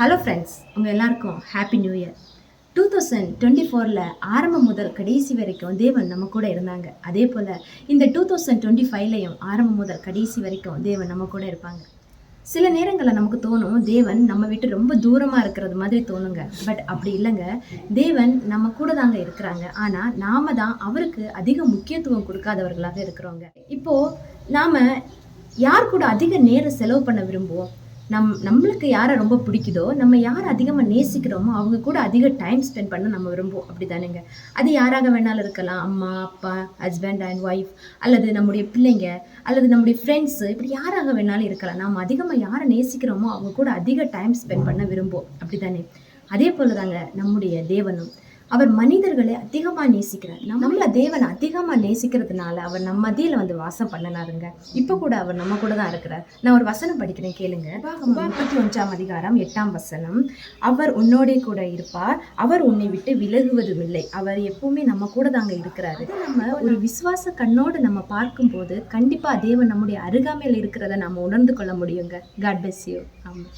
Hello friends, உங்கள் எல்லாருக்கும் happy new year. 2024 ஆரம்பம் முதல் கடைசி வரைக்கும் தேவன் நம்ம கூட இருந்தாங்க. அதே போல் இந்த 2025லையும் ஆரம்பம் முதல் கடைசி வரைக்கும் தேவன் நம்ம கூட இருப்பாங்க. சில நேரங்களில் நமக்கு தோணும் தேவன் நம்ம விட்டு ரொம்ப தூரமாக இருக்கிறது மாதிரி தோணுங்க. பட் அப்படி இல்லைங்க. தேவன் நம்ம கூட தாங்க இருக்கிறாங்க. ஆனால் நாம தான் அவருக்கு அதிக முக்கியத்துவம் கொடுக்காதவர்களாக இருக்கிறோங்க. இப்போது நாம் யார் கூட அதிக நேரம் செலவு பண்ண விரும்புவோம்? நம்மளுக்கு யாரை ரொம்ப பிடிக்குதோ, நம்ம யாரை அதிகமாக நேசிக்கிறோமோ அவங்க கூட அதிக டைம் ஸ்பெண்ட் பண்ண நம்ம விரும்புவோம். அப்படி தானேங்க? அது யாராக வேணாலும் இருக்கலாம். அம்மா, அப்பா, ஹஸ்பண்ட் அண்ட் ஒய்ஃப், அல்லது நம்முடைய பிள்ளைங்க, அல்லது நம்முடைய ஃப்ரெண்ட்ஸு, இப்படி யாராக வேணாலும் இருக்கலாம். நாம் அதிகமாக யாரை நேசிக்கிறோமோ அவங்க கூட அதிக டைம் ஸ்பெண்ட் பண்ண விரும்புவோம். அப்படி தானே? அதே போல தாங்க நம்முடைய தேவனும். அவர் மனிதர்களை அதிகமாக நேசிக்கிறார். நம்மள தேவன் அதிகமாக நேசிக்கிறதுனால அவர் நம்ம மத்தியில் வந்து வாசம் பண்ணினாருங்க. இப்போ கூட அவர் நம்ம கூட தான் இருக்கிறார். நான் ஒரு வசனம் படிக்கிறேன், கேளுங்க. 31ஆம் அதிகாரம் 8ஆம் வசனம். அவர் உன்னோடே கூட இருப்பார், அவர் உன்னை விட்டு விலகுவதும் இல்லை. அவர் எப்பவுமே நம்ம கூட தாங்க இருக்கிறாரு. நம்ம ஒரு விசுவாச கண்ணோடு நம்ம பார்க்கும்போது கண்டிப்பாக தேவன் நம்முடைய அருகாமையில் இருக்கிறத நம்ம உணர்ந்து கொள்ள முடியுங்க. God bless you. ஆமாம்.